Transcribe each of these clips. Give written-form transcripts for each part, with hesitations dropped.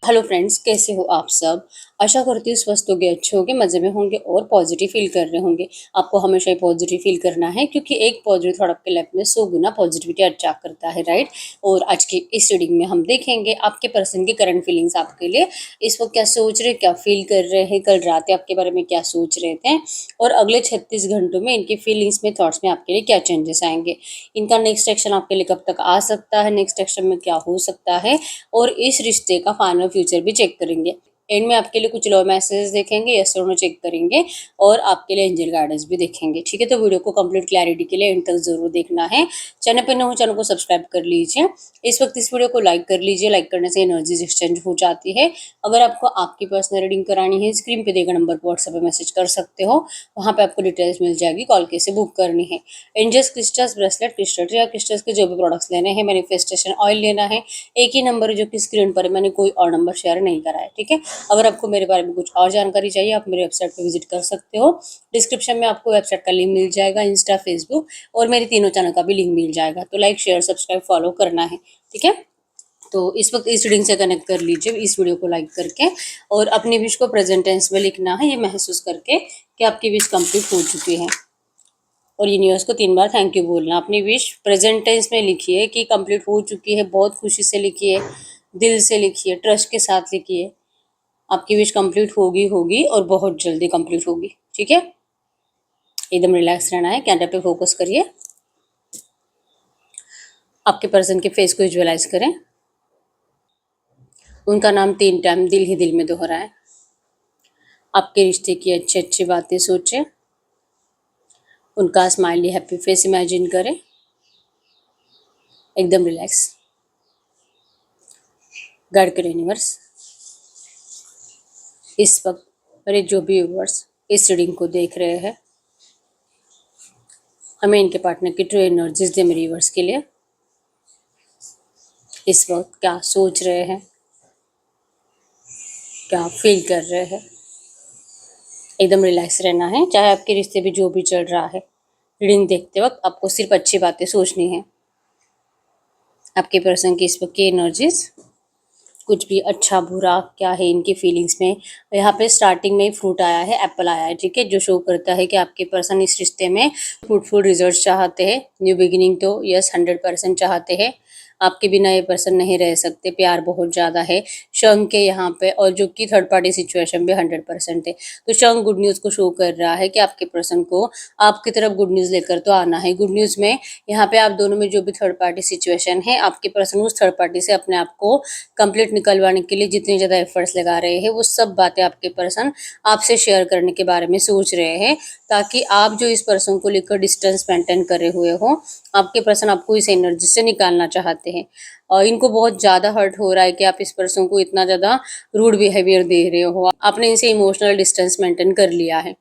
Hello friends, कैसे हो आप सब। आशा करती हूँ स्वस्थ होंगे, अच्छे होंगे, मज़े में होंगे और पॉजिटिव फील कर रहे होंगे। आपको हमेशा ही पॉजिटिव फील करना है क्योंकि एक पॉजिटिव थॉट आपके लाइफ में 100 गुना पॉजिटिविटी अट्रैक्ट करता है, राइट। और आज की इस रीडिंग में हम देखेंगे आपके पर्सन की करंट फीलिंग्स आपके लिए इस वक्त क्या सोच रहे, क्या फील कर रहे हैं, कल रात आपके बारे में क्या सोच रहे थे और अगले 36 घंटों में इनकी फीलिंग्स में, थॉट्स में आपके लिए क्या चेंजेस आएंगे। इनका नेक्स्ट एक्शन आपके लिए कब तक आ सकता है, नेक्स्ट एक्शन में क्या हो सकता है और इस रिश्ते का फाइनल फ्यूचर भी चेक करेंगे। एंड में आपके लिए कुछ लव मैसेज देखेंगे, यस और नो चेक करेंगे और आपके लिए एंजल गाइडेंस भी देखेंगे। ठीक है, तो वीडियो को कंप्लीट क्लैरिटी के लिए एंड तक जरूर देखना है। चैनल पर न हो, चैनल को सब्सक्राइब कर लीजिए। इस वक्त इस वीडियो को लाइक कर लीजिए, लाइक करने से एनर्जीज एक्सचेंज हो जाती है। अगर आपको आपकी पर्सनल रीडिंग करानी है, स्क्रीन पे देगा नंबर पर व्हाट्सएप पे मैसेज कर सकते हो, वहाँ पे आपको डिटेल्स मिल जाएगी, कॉल कैसे बुक करनी है। एंजल्स क्रिस्टल्स, ब्रेसलेट, क्रिस्टल या क्रिस्टल्स के जो भी प्रोडक्ट्स लेने हैं, मैनिफेस्टेशन ऑयल लेना है, एक ही नंबर जो कि स्क्रीन पर है, मैंने कोई और नंबर शेयर नहीं करा है। ठीक है, अगर आपको मेरे बारे में कुछ और जानकारी चाहिए, आप मेरे वेबसाइट पर विजिट कर सकते हो। डिस्क्रिप्शन में आपको वेबसाइट का लिंक मिल जाएगा, इंस्टा, फेसबुक और मेरे तीनों चैनल का भी लिंक मिल जाएगा। तो लाइक, शेयर, सब्सक्राइब, फॉलो करना है। ठीक है, तो इस वक्त इस रीडिंग से कनेक्ट कर लीजिए इस वीडियो को लाइक करके और अपनी विश को प्रेजेंट टेंस में लिखना है, ये महसूस करके कि आपकी विश कंप्लीट हो चुकी है। और यूनिवर्स को 3 बार थैंक यू बोलना। अपनी विश प्रेजेंट टेंस में लिखिए कि कंप्लीट हो चुकी है, बहुत खुशी से लिखिए, दिल से लिखिए, ट्रस्ट के साथ लिखिए। आपकी विश कंप्लीट होगी होगी और बहुत जल्दी कंप्लीट होगी। ठीक है, एकदम रिलैक्स रहना है, कैंडल पे फोकस करिए, आपके पर्सन के फेस को विजुअलाइज करें, उनका नाम 3 टाइम दिल ही दिल में दोहराएं, आपके रिश्ते की अच्छी अच्छी बातें सोचें, उनका स्माइली हैप्पी फेस इमेजिन करें, एकदम रिलैक्स। गाइड करें यूनिवर्स, इस वक्त मेरे जो भी व्यूअर्स इस रीडिंग को देख रहे हैं, हमें इनके पार्टनर की ट्रू एनर्जीज दे मेरे व्यूअर्स के लिए। इस वक्त क्या सोच रहे हैं, क्या फील कर रहे हैं, एकदम रिलैक्स रहना है। चाहे आपके रिश्ते भी जो भी चल रहा है, रीडिंग देखते वक्त आपको सिर्फ अच्छी बातें सोचनी है। आपके पर्सन की इस वक्त की एनर्जीज, कुछ भी अच्छा बुरा क्या है इनकी फीलिंग्स में। यहाँ पे स्टार्टिंग में ही फ्रूट आया है, एप्पल आया है। ठीक है, जो शो करता है कि आपके पर्सन इस रिश्ते में फ्रूटफुल रिजल्ट चाहते हैं। न्यू बिगिनिंग तो यस 100% चाहते हैं। आपके बिना ये पर्सन नहीं रह सकते, प्यार बहुत ज़्यादा है शंख के यहाँ पे, और जो कि थर्ड पार्टी सिचुएशन भी 100% है। तो शंख गुड न्यूज़ को शो कर रहा है कि आपके पर्सन को आपकी तरफ गुड न्यूज़ लेकर तो आना है। गुड न्यूज़ में यहाँ पे आप दोनों में जो भी थर्ड पार्टी सिचुएशन है, आपके पर्सन उस थर्ड पार्टी से अपने आप को कंप्लीट निकलवाने के लिए जितनी ज़्यादा एफर्ट्स लगा रहे हैं, वो सब बातें आपके पर्सन आपसे शेयर करने के बारे में सोच रहे हैं, ताकि आप जो इस पर्सन को लेकर डिस्टेंस मेंटेन करे हुए हो, आपके पर्सन आपको इस एनर्जी से निकालना चाहते हैं। और इनको बहुत ज़्यादा हर्ट हो रहा है कि आप इस पर्सन को इतना ज़्यादा रूड बिहेवियर दे रहे हो। आपने इनसे इमोशनल डिस्टेंस मेंटेन कर लिया है।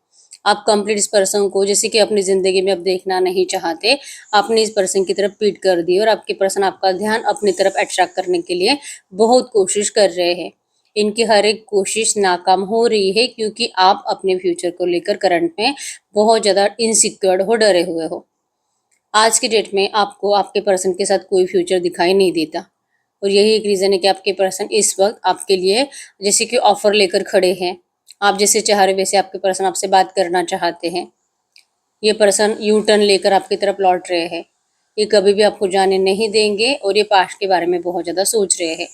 आप कंप्लीट इस पर्सन को जैसे कि अपनी ज़िंदगी में अब देखना नहीं चाहते, आपने इस पर्सन की तरफ पीठ कर दी और आपके पर्सन आपका ध्यान अपनी तरफ अट्रैक्ट करने के लिए बहुत कोशिश कर रहे हैं। इनकी हर एक कोशिश नाकाम हो रही है क्योंकि आप अपने फ्यूचर को लेकर करंट में बहुत ज़्यादा इनसिक्योर हो, डरे हुए हो। आज की डेट में आपको आपके पर्सन के साथ कोई फ्यूचर दिखाई नहीं देता और यही एक रीज़न है कि आपके पर्सन इस वक्त आपके लिए जैसे कि ऑफर लेकर खड़े हैं। आप जैसे चाह रहे वैसे आपके पर्सन आपसे बात करना चाहते हैं। ये पर्सन यू टर्न लेकर आपकी तरफ लौट रहे हैं। ये कभी भी आपको जाने नहीं देंगे और ये पास्ट के बारे में बहुत ज़्यादा सोच रहे हैं।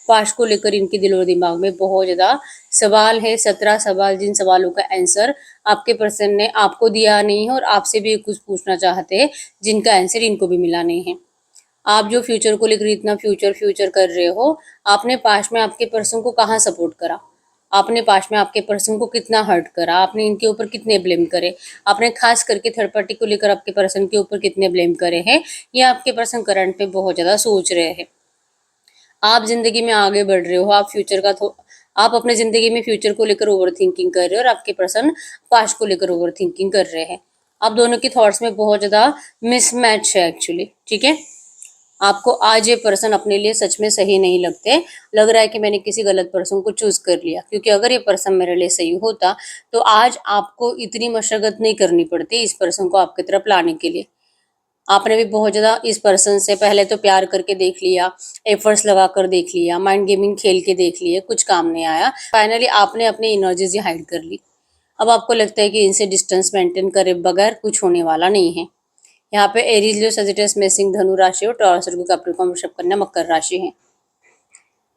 पास्ट को लेकर इनके दिल और दिमाग में बहुत ज़्यादा सवाल है, 17 सवाल, जिन सवालों का आंसर आपके पर्सन ने आपको दिया नहीं है और आपसे भी कुछ पूछना चाहते हैं जिनका आंसर इनको भी मिला नहीं है। आप जो फ्यूचर को लेकर इतना फ्यूचर फ्यूचर कर रहे हो, आपने पास्ट में आपके पर्सन को कहाँ सपोर्ट करा, आपने पास्ट में आपके पर्सन को कितना हर्ट करा, आपने इनके ऊपर कितने ब्लेम करे, आपने खास करके थर्ड पार्टी को लेकर आपके पर्सन के ऊपर कितने ब्लेम करे हैं, ये आपके पर्सन करंट पे बहुत ज़्यादा सोच रहे हैं। आप जिंदगी में आगे बढ़ रहे हो, आप फ्यूचर का आप अपने जिंदगी में फ्यूचर को लेकर ओवर थिंकिंग कर रहे हो और आपके पर्सन पास्ट को लेकर ओवर थिंकिंग कर रहे हैं। आप दोनों की थॉट्स में बहुत ज़्यादा मिसमैच है एक्चुअली। ठीक है, आपको आज ये पर्सन अपने लिए सच में सही नहीं लगते, लग रहा है कि मैंने किसी गलत पर्सन को चूज कर लिया, क्योंकि अगर ये पर्सन मेरे लिए सही होता तो आज आपको इतनी मशक्कत नहीं करनी पड़ती इस पर्सन को आपकी तरफ लाने के लिए। आपने भी बहुत ज़्यादा इस पर्सन से पहले तो प्यार करके देख लिया, एफर्ट्स लगा कर देख लिया, माइंड गेमिंग खेल के देख लिए, कुछ काम नहीं आया। फाइनली आपने अपनी एनर्जीज ही हाइड कर ली। अब आपको लगता है कि इनसे डिस्टेंस मेंटेन करे बगैर कुछ होने वाला नहीं है। यहाँ पे एरीज, लियो, सजिटेरियस, मेषिंग धनु राशि और टॉरस, वर्गो, कैप्रिकॉर्न, वृषभ, कन्या, मकर राशि है।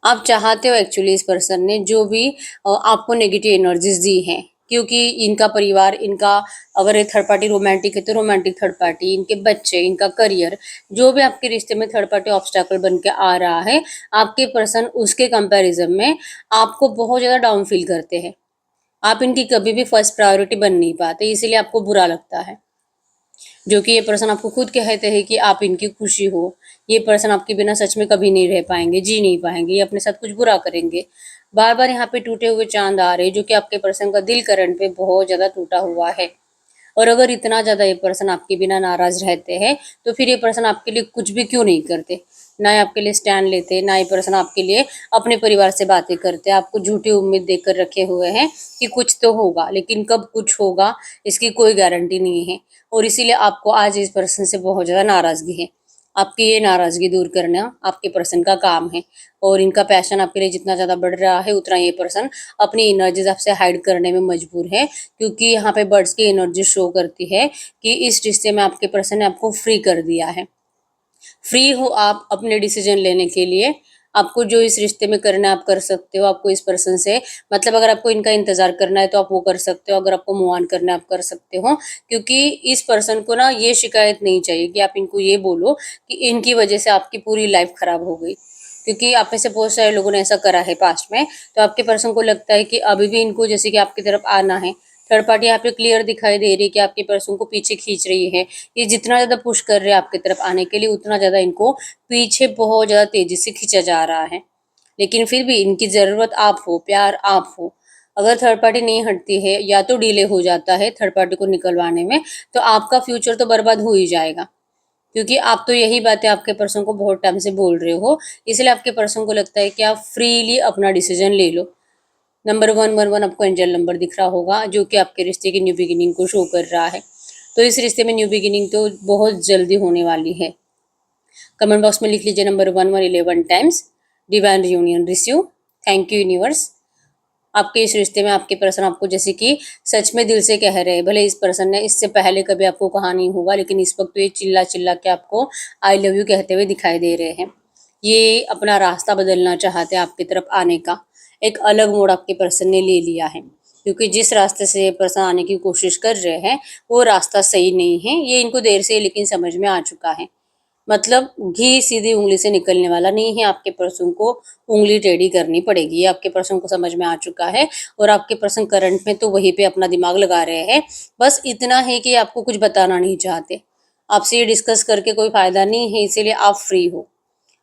आप चाहते हो एक्चुअली इस पर्सन ने जो भी आपको नेगेटिव एनर्जीज दी हैं, क्योंकि इनका परिवार, इनका अगर ये थर्ड पार्टी रोमांटिक है तो रोमांटिक थर्ड पार्टी, इनके बच्चे, इनका करियर, जो भी आपके रिश्ते में थर्ड पार्टी ऑब्स्टैकल बन के आ रहा है, आपके पर्सन उसके कंपैरिजन में आपको बहुत ज़्यादा डाउन फील करते हैं। आप इनकी कभी भी फर्स्ट प्रायोरिटी बन नहीं पाते, इसीलिए आपको बुरा लगता है। जो कि ये पर्सन आपको खुद कहते हैं कि आप इनकी खुशी हो, ये पर्सन आपके बिना सच में कभी नहीं रह पाएंगे, जी नहीं पाएंगे, ये अपने साथ कुछ बुरा करेंगे। बार बार यहाँ पे टूटे हुए चांद आ रहे हैं, जो कि आपके पर्सन का दिल करंट पे बहुत ज़्यादा टूटा हुआ है। और अगर इतना ज़्यादा ये पर्सन आपके बिना नाराज रहते हैं, तो फिर ये पर्सन आपके लिए कुछ भी क्यों नहीं करते, ना ही आपके लिए स्टैंड लेते, ना ये पर्सन आपके लिए अपने परिवार से बातें करते। आपको झूठी उम्मीद देकर रखे हुए हैं कि कुछ तो होगा, लेकिन कब कुछ होगा इसकी कोई गारंटी नहीं है। और इसीलिए आपको आज इस पर्सन से बहुत ज़्यादा नाराज़गी है। आपकी ये नाराज़गी दूर करना आपके पर्सन का काम है। और इनका पैशन आपके लिए जितना ज़्यादा बढ़ रहा है, उतना ये पर्सन अपनी एनर्जीज आपसे हाइड करने में मजबूर है, क्योंकि यहाँ पे बर्ड्स की एनर्जी शो करती है कि इस रिश्ते में आपके पर्सन ने आपको फ्री कर दिया है। फ्री हो आप अपने डिसीजन लेने के लिए। आपको जो इस रिश्ते में करना है आप कर सकते हो। आपको इस पर्सन से मतलब अगर आपको इनका इंतजार करना है तो आप वो कर सकते हो, अगर आपको मूव ऑन करना है आप कर सकते हो। क्योंकि इस पर्सन को ना ये शिकायत नहीं चाहिए कि आप इनको ये बोलो कि इनकी वजह से आपकी पूरी लाइफ खराब हो गई। क्योंकि आप में से बहुत सारे लोगों ने ऐसा करा है पास्ट में, तो आपके पर्सन को लगता है कि अभी भी इनको जैसे कि आपकी तरफ आना है। थर्ड पार्टी यहाँ पे क्लियर दिखाई दे रही है कि आपके पर्सन को पीछे खींच रही है। ये जितना ज़्यादा पुश कर रहे हैं आपकी तरफ आने के लिए, उतना ज़्यादा इनको पीछे बहुत ज़्यादा तेजी से खींचा जा रहा है। लेकिन फिर भी इनकी ज़रूरत आप हो, प्यार आप हो। अगर थर्ड पार्टी नहीं हटती है या तो डिले हो जाता है थर्ड पार्टी को निकलवाने में, तो आपका फ्यूचर तो बर्बाद हो ही जाएगा। क्योंकि आप तो यही बातें आपके पर्सन को बहुत टाइम से बोल रहे हो, इसलिए आपके पर्सन को लगता है कि आप फ्रीली अपना डिसीजन ले लो। नंबर 111 आपको एंजल नंबर दिख रहा होगा, जो कि आपके रिश्ते की न्यू बिगिनिंग को शो कर रहा है। तो इस रिश्ते में न्यू बिगिनिंग तो बहुत जल्दी होने वाली है। कमेंट बॉक्स में लिख लीजिए number 1111 times, divine reunion receive. Thank you universe. आपके इस रिश्ते में आपके पर्सन आपको जैसे कि सच में दिल से कह रहे हैं। भले इस पर्सन ने इससे पहले कभी आपको कहा नहीं होगा, लेकिन इस वक्त तो ये चिल्ला चिल्ला के आपको आई लव यू कहते हुए दिखाई दे रहे हैं। ये अपना रास्ता बदलना चाहते हैं आपकी तरफ आने का। एक अलग मोड़ आपके पर्सन ने ले लिया है, क्योंकि जिस रास्ते से ये पर्सन आने की कोशिश कर रहे हैं वो रास्ता सही नहीं है। ये इनको देर से लेकिन समझ में आ चुका है। मतलब घी सीधी उंगली से निकलने वाला नहीं है, आपके पर्सन को उंगली टेढ़ी करनी पड़ेगी। ये आपके पर्सन को समझ में आ चुका है। और आपके पर्सन करंट में तो वहीं पे अपना दिमाग लगा रहे हैं। बस इतना है कि आपको कुछ बताना नहीं चाहते। आपसे ये डिस्कस करके कोई फायदा नहीं है, इसीलिए आप फ्री हो।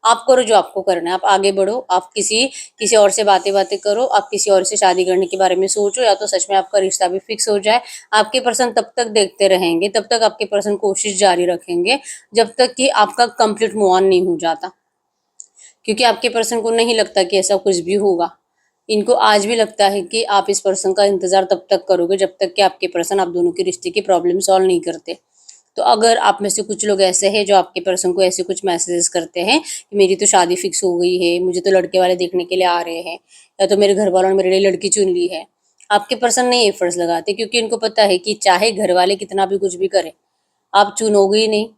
आप करो जो आपको करना है, आप आगे बढ़ो। आप किसी किसी और से बातें बातें करो, आप किसी और से शादी करने के बारे में सोचो, या तो सच में आपका रिश्ता भी फिक्स हो जाए। आपके पर्सन तब तक देखते रहेंगे, तब तक आपके पर्सन कोशिश जारी रखेंगे, जब तक कि आपका कंप्लीट मूव ऑन नहीं हो जाता। क्योंकि आपके पर्सन को नहीं लगता कि ऐसा कुछ भी होगा। इनको आज भी लगता है कि आप इस पर्सन का इंतजार तब तक करोगे जब तक कि आपके पर्सन आप दोनों के रिश्ते की प्रॉब्लम सॉल्व नहीं करते। तो अगर आप में से कुछ लोग ऐसे हैं जो आपके पर्सन को ऐसे कुछ मैसेजेस करते हैं कि मेरी तो शादी फिक्स हो गई है, मुझे तो लड़के वाले देखने के लिए आ रहे हैं, या तो मेरे घर वालों ने मेरे लिए लड़की चुन ली है, आपके पर्सन नहीं एफर्ट्स लगाते, क्योंकि इनको पता है कि चाहे घर वाले कितना भी कुछ भी करें, आप चुनोगे ही नहीं।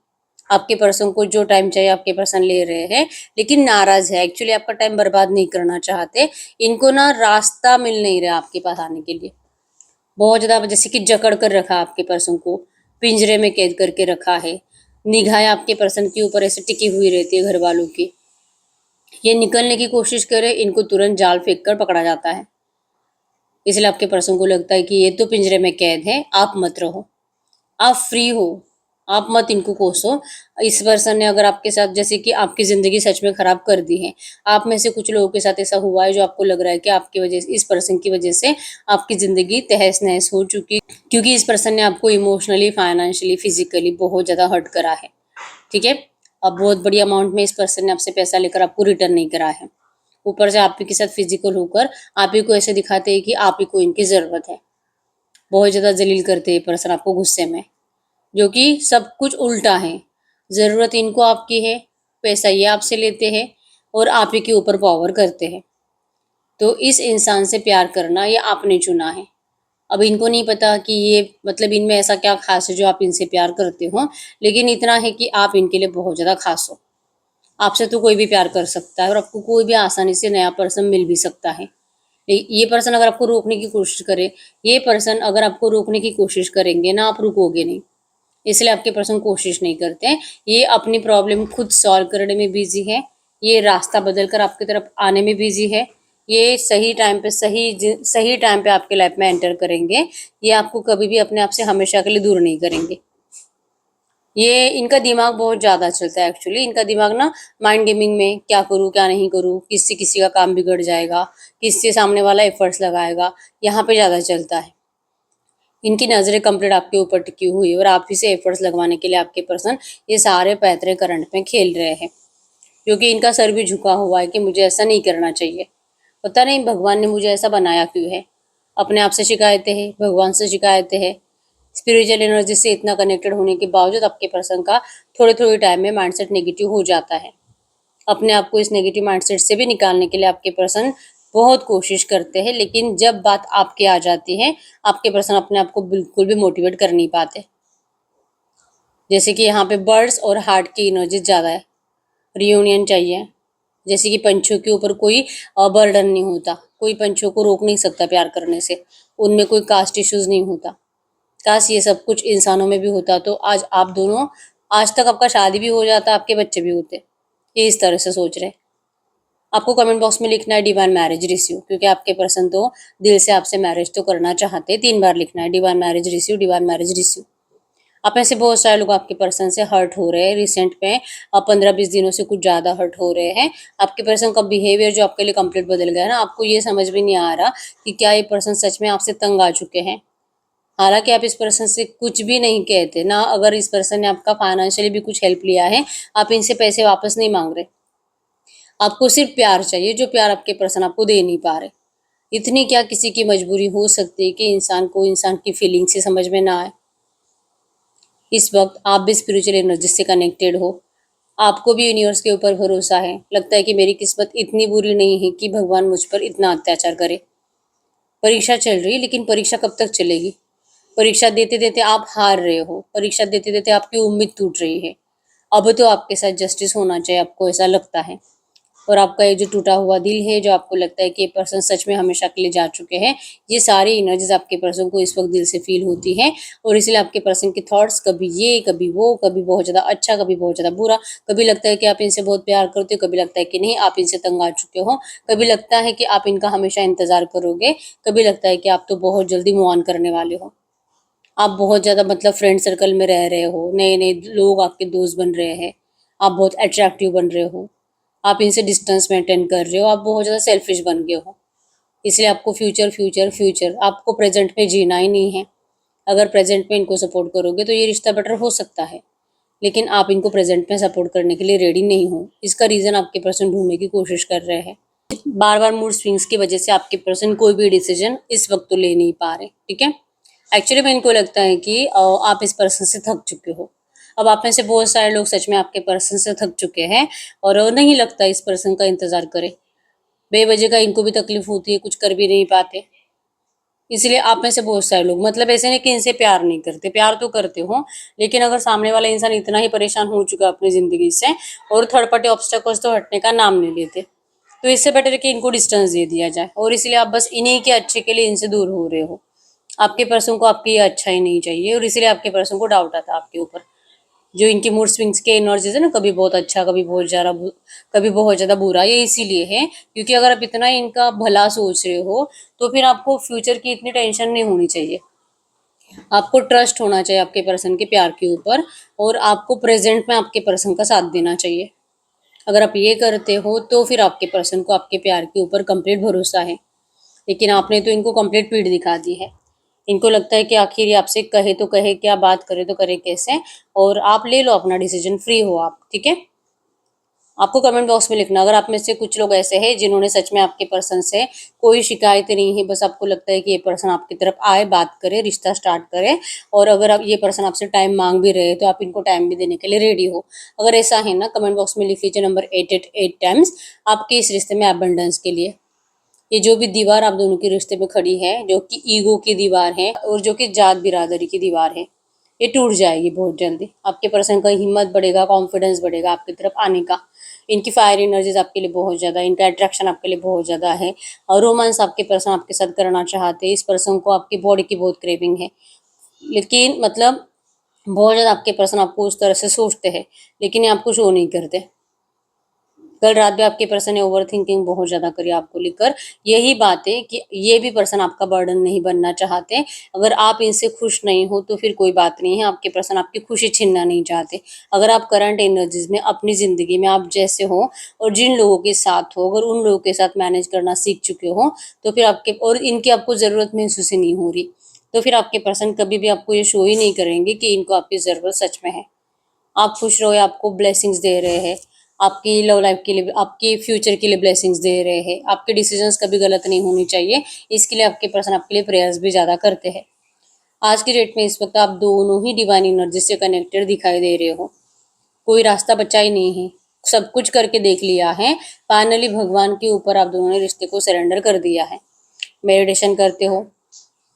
आपके पर्सन को जो टाइम चाहिए आपके पर्सन ले रहे हैं, लेकिन नाराज है। एक्चुअली आपका टाइम बर्बाद नहीं करना चाहते। इनको ना रास्ता मिल नहीं रहा आपके पास आने के लिए। बहुत ज़्यादा जैसे कि जकड़ कर रखा आपके पर्सन को, पिंजरे में कैद करके रखा है। निगाहें आपके पर्सन के ऊपर ऐसे टिकी हुई रहती है घर वालों की। ये निकलने की कोशिश करे, इनको तुरंत जाल फेंक कर पकड़ा जाता है। इसलिए आपके पर्सन को लगता है कि ये तो पिंजरे में कैद है, आप मत रहो, आप फ्री हो, आप मत इनको कोसो। इस पर्सन ने अगर आपके साथ जैसे कि आपकी ज़िंदगी सच में ख़राब कर दी है। आप में से कुछ लोगों के साथ ऐसा हुआ है जो आपको लग रहा है कि आपकी वजह से, इस पर्सन की वजह से आपकी ज़िंदगी तहस-नहस हो चुकी, क्योंकि इस पर्सन ने आपको इमोशनली, फाइनेंशियली, फिजिकली बहुत ज़्यादा हर्ट करा है। ठीक है? अब बहुत बड़ी अमाउंट में इस पर्सन ने आपसे पैसा लेकर आपको रिटर्न नहीं करा है। ऊपर से आप ही के साथ फिजिकल होकर आप ही को ऐसे दिखाते हैं कि आप ही को इनकी ज़रूरत है। बहुत ज़्यादा ज़लील करते हैं ये पर्सन आपको गुस्से में, जो कि सब कुछ उल्टा है। ज़रूरत इनको आपकी है, पैसा ये आपसे लेते हैं और आप ही के ऊपर पावर करते हैं। तो इस इंसान से प्यार करना ये आपने चुना है। अब इनको नहीं पता कि ये मतलब इनमें ऐसा क्या ख़ास है जो आप इनसे प्यार करते हो, लेकिन इतना है कि आप इनके लिए बहुत ज़्यादा ख़ास हो। आपसे तो कोई भी प्यार कर सकता है और आपको कोई भी आसानी से नया पर्सन मिल भी सकता है। ये पर्सन अगर आपको रोकने की कोशिश करे, ये पर्सन अगर आपको रोकने की कोशिश करेंगे ना, आप रुकोगे नहीं। इसलिए आपके पर्सन कोशिश नहीं करते हैं। ये अपनी प्रॉब्लम खुद सॉल्व करने में बिज़ी है। ये रास्ता बदल कर आपकी तरफ आने में बिज़ी है। ये सही टाइम पे सही टाइम पे आपके लाइफ में एंटर करेंगे। ये आपको कभी भी अपने आप से हमेशा के लिए दूर नहीं करेंगे। ये इनका दिमाग बहुत ज़्यादा चलता है एक्चुअली। इनका दिमाग ना माइंड गेमिंग में क्या करूँ, क्या नहीं करूँ, किससे किसी का काम बिगड़ जाएगा, किससे सामने वाला एफर्ट्स लगाएगा, यहाँ पे ज़्यादा चलता है। इनकी नज़रें कंप्लीट आपके ऊपर टिकी हुई है और आप ही से एफर्ट्स लगवाने के लिए आपके पर्सन ये सारे पैतरे करंट में खेल रहे हैं, क्योंकि इनका सर भी झुका हुआ है कि मुझे ऐसा नहीं करना चाहिए। पता नहीं भगवान ने मुझे ऐसा बनाया क्यों है। अपने आप से शिकायतें हैं, भगवान से शिकायतें हैं। स्पिरिचुअल एनर्जी से इतना कनेक्टेड होने के बावजूद आपके पर्सन का थोड़े थोड़े टाइम में माइंडसेट नेगेटिव हो जाता है। अपने आप को इस नेगेटिव माइंडसेट से भी निकालने के लिए आपके पर्सन बहुत कोशिश करते हैं, लेकिन जब बात आपके आ जाती है, आपके पर्सन अपने आप को बिल्कुल भी मोटिवेट कर नहीं पाते। जैसे कि यहाँ पे बर्ड्स और हार्ट की एनर्जी ज़्यादा है, रियूनियन चाहिए। जैसे कि पंछियों के ऊपर कोई बर्डन नहीं होता, कोई पंछियों को रोक नहीं सकता प्यार करने से, उनमें कोई कास्ट इश्यूज नहीं होता। काश ये सब कुछ इंसानों में भी होता तो आज आप दोनों, आज तक आपका शादी भी हो जाता, आपके बच्चे भी होते। ये इस तरह से सोच रहे। आपको कमेंट बॉक्स में लिखना है डिवाइन मैरिज रिसीव, क्योंकि आपके पर्सन तो दिल से आपसे मैरिज तो करना चाहते हैं। 3 बार लिखना है divine marriage receive, divine marriage receive. आप में से बहुत सारे लोग आपके पर्सन से हर्ट हो रहे हैं रिसेंट में, 15-20 दिनों से कुछ ज़्यादा हर्ट हो रहे हैं। आपके पर्सन का बिहेवियर जो आपके लिए कंप्लीट बदल गया है ना, आपको ये समझ भी नहीं आ रहा कि क्या ये पर्सन सच में आपसे तंग आ चुके हैं। हालांकि आप इस पर्सन से कुछ भी नहीं कहते ना, अगर इस पर्सन ने आपका फाइनेंशियली भी कुछ हेल्प लिया है, आप इनसे पैसे वापस नहीं मांग रहे। आपको सिर्फ प्यार चाहिए, जो प्यार आपके पर्सन आपको दे नहीं पा रहे। इतनी क्या किसी की मजबूरी हो सकती है कि इंसान को इंसान की फीलिंग से समझ में ना आए। इस वक्त आप भी स्पिरिचुअल एनर्जी से कनेक्टेड हो, आपको भी यूनिवर्स के ऊपर भरोसा है। लगता है कि मेरी किस्मत इतनी बुरी नहीं है कि भगवान मुझ पर इतना अत्याचार करे। परीक्षा चल रही है, लेकिन परीक्षा कब तक चलेगी? परीक्षा देते देते आप हार रहे हो, परीक्षा देते देते आपकी उम्मीद टूट रही है। अब तो आपके साथ जस्टिस होना चाहिए, आपको ऐसा लगता है। और आपका ये जो टूटा हुआ दिल है, जो आपको लगता है कि ये पर्सन सच में हमेशा के लिए जा चुके हैं, ये सारी एनर्जीज आपके पर्सन को इस वक्त दिल से फील होती है। और इसलिए आपके पर्सन के थॉट्स कभी ये, कभी वो, कभी बहुत ज़्यादा अच्छा, कभी बहुत ज़्यादा बुरा। कभी लगता है कि आप इनसे बहुत प्यार करते हो, कभी लगता है कि नहीं आप इनसे तंग आ चुके हो, कभी लगता है कि आप इनका हमेशा इंतजार करोगे, कभी लगता है कि आप तो बहुत जल्दी मूव ऑन करने वाले हो। आप बहुत ज़्यादा मतलब फ्रेंड सर्कल में रह रहे हो, नए नए लोग आपके दोस्त बन रहे हैं, आप बहुत अट्रैक्टिव बन रहे हो, आप इनसे डिस्टेंस मेंटेन कर रहे हो, आप बहुत ज़्यादा सेल्फिश बन गए हो। इसलिए आपको फ्यूचर फ्यूचर फ्यूचर, आपको प्रेजेंट में जीना ही नहीं है। अगर प्रेजेंट में इनको सपोर्ट करोगे तो ये रिश्ता बेटर हो सकता है, लेकिन आप इनको प्रेजेंट में सपोर्ट करने के लिए रेडी नहीं हो। इसका रीज़न आपके पर्सन ढूंढने की कोशिश कर रहे हैं। बार बार मूड स्विंग्स की वजह से आपके पर्सन कोई भी डिसीजन इस वक्त तो ले नहीं पा रहे, ठीक है। एक्चुअली में इनको लगता है कि आप इस पर्सन से थक चुके हो। अब आप में से बहुत सारे लोग सच में आपके पर्सन से थक चुके हैं और नहीं लगता इस पर्सन का इंतजार करें। बेवजह का इनको भी तकलीफ होती है, कुछ कर भी नहीं पाते। इसलिए आप में से बहुत सारे लोग, मतलब ऐसे नहीं कि इनसे प्यार नहीं करते, प्यार तो करते हो, लेकिन अगर सामने वाला इंसान इतना ही परेशान हो चुका है अपनी ज़िंदगी से और थर्ड पार्टी ऑब्स्टेकल्स तो हटने का नाम नहीं लेते, तो इससे बेटर है कि इनको डिस्टेंस दे दिया जाए। और इसलिए आप बस इन्हीं के अच्छे के लिए इनसे दूर हो रहे हो। आपके पर्सन को आपकी ये अच्छा ही नहीं चाहिए और इसलिए आपके पर्सन को डाउट आता है आपके ऊपर। जो इनकी मूड स्विंग्स के एनर्जीज है ना, कभी बहुत अच्छा, कभी बहुत ज़्यादा कभी बहुत ज़्यादा बुरा, ये इसीलिए है क्योंकि अगर आप इतना इनका भला सोच रहे हो तो फिर आपको फ्यूचर की इतनी टेंशन नहीं होनी चाहिए। आपको ट्रस्ट होना चाहिए आपके पर्सन के प्यार के ऊपर और आपको प्रेजेंट में आपके पर्सन का साथ देना चाहिए। अगर आप ये करते हो तो फिर आपके पर्सन को आपके प्यार के ऊपर कंप्लीट भरोसा है। लेकिन आपने तो इनको कंप्लीट पीठ दिखा दी है। इनको लगता है कि आखिर ये आपसे कहे तो कहे क्या, बात करे तो करे कैसे, और आप ले लो अपना डिसीजन, फ्री हो आप, ठीक है। आपको कमेंट बॉक्स में लिखना, अगर आप में से कुछ लोग ऐसे हैं जिन्होंने सच में आपके पर्सन से कोई शिकायत नहीं है, बस आपको लगता है कि ये पर्सन आपकी तरफ आए, बात करे, रिश्ता स्टार्ट करे, और अगर आप ये पर्सन आपसे टाइम मांग भी रहे हैं तो आप इनको टाइम भी देने के लिए रेडी हो। अगर ऐसा है ना, कमेंट बॉक्स में लिख लीजिए नंबर 888 टाइम्स आपके इस रिश्ते में अबंडेंस के लिए। ये जो भी दीवार आप दोनों के रिश्ते में खड़ी है, जो कि ईगो की दीवार है और जो कि जात बिरादरी की दीवार है, ये टूट जाएगी बहुत जल्दी। आपके पर्सन का हिम्मत बढ़ेगा, कॉन्फिडेंस बढ़ेगा आपकी तरफ आने का। इनकी फायर एनर्जीज आपके लिए बहुत ज़्यादा, इनका अट्रैक्शन आपके लिए बहुत ज़्यादा है, और रोमांस आपके पर्सन आपके साथ करना चाहते हैं। इस पर्सन को आपकी बॉडी की बहुत क्रेविंग है, लेकिन मतलब बहुत ज़्यादा आपके पर्सन आपको उस तरह से सोचते हैं, लेकिन ये आपको शो नहीं करते। कल रात भी आपके पर्सन ने ओवर थिंकिंग बहुत ज़्यादा करी आपको लेकर। यही बात है कि ये भी पर्सन आपका बर्डन नहीं बनना चाहते। अगर आप इनसे खुश नहीं हो तो फिर कोई बात नहीं है, आपके पर्सन आपकी खुशी छीनना नहीं चाहते। अगर आप करंट एनर्जीज में अपनी ज़िंदगी में आप जैसे हो और जिन लोगों के साथ हो, अगर उन लोगों के साथ मैनेज करना सीख चुके हो, तो फिर आपके और इनकी आपको ज़रूरत महसूस ही नहीं हो रही, तो फिर आपके पर्सन कभी भी आपको ये शो ही नहीं करेंगे कि इनको आपकी ज़रूरत सच में है। आप खुश रहो, आपको ब्लेसिंग्स दे रहे हैं, आपकी लव लाइफ के लिए, आपके फ्यूचर के लिए ब्लेसिंग्स दे रहे हैं। आपके डिसीजंस कभी गलत नहीं होनी चाहिए, इसके लिए आपके पर्सन आपके लिए प्रेयर्स भी ज़्यादा करते हैं। आज की डेट में इस वक्त आप दोनों ही डिवाइन एनर्जी से कनेक्टेड दिखाई दे रहे हो। कोई रास्ता बचा ही नहीं है, सब कुछ करके देख लिया है। फाइनली भगवान के ऊपर आप दोनों ने रिश्ते को सरेंडर कर दिया है। मेडिटेशन करते हो,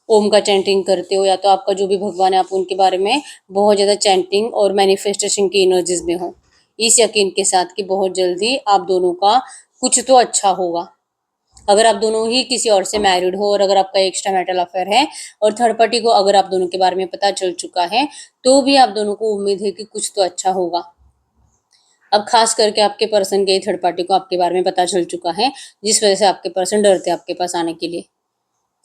ओम का चैंटिंग करते हो, या तो आपका जो भी भगवान है आप उनके बारे में बहुत ज़्यादा चैंटिंग और मैनिफेस्टेशन की एनर्जीज में हो, इस यकीन के साथ कि बहुत जल्दी आप दोनों का कुछ तो अच्छा होगा। अगर आप दोनों ही किसी और से मैरिड हो, और अगर आपका एक्स्ट्रा मैरिटल अफेयर है और थर्ड पार्टी को अगर आप दोनों के बारे में पता चल चुका है, तो भी आप दोनों को उम्मीद है कि कुछ तो अच्छा होगा। अब खास करके आपके पर्सन के थर्ड पार्टी को आपके बारे में पता चल चुका है, जिस वजह से आपके पर्सन डरते हैं आपके पास आने के लिए।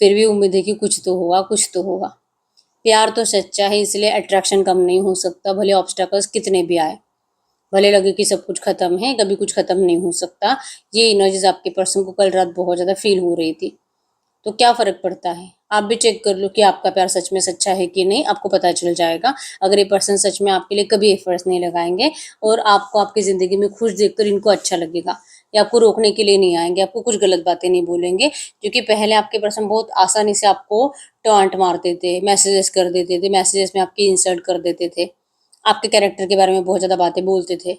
फिर भी उम्मीद है कि कुछ तो होगा, कुछ तो होगा। प्यार तो सच्चा है, इसलिए अट्रैक्शन कम नहीं हो सकता, भले ऑब्स्टैकल्स कितने भी आए, भले लगे कि सब कुछ खत्म है, कभी कुछ खत्म नहीं हो सकता। ये एनर्जीज आपके पर्सन को कल रात बहुत ज़्यादा फील हो रही थी। तो क्या फ़र्क पड़ता है, आप भी चेक कर लो कि आपका प्यार सच में सच्चा है कि नहीं, आपको पता चल जाएगा। अगर ये पर्सन सच में आपके लिए कभी एफर्ट्स नहीं लगाएंगे और आपको आपकी ज़िंदगी में खुश देखकर इनको अच्छा लगेगा, या आपको रोकने के लिए नहीं आएंगे, आपको कुछ गलत बातें नहीं बोलेंगे, क्योंकि पहले आपके पर्सन बहुत आसानी से आपको टॉन्ट मारते थे, मैसेजेस कर देते थे, मैसेजेस में आपकी इंसल्ट कर देते थे, आपके कैरेक्टर के बारे में बहुत ज़्यादा बातें बोलते थे।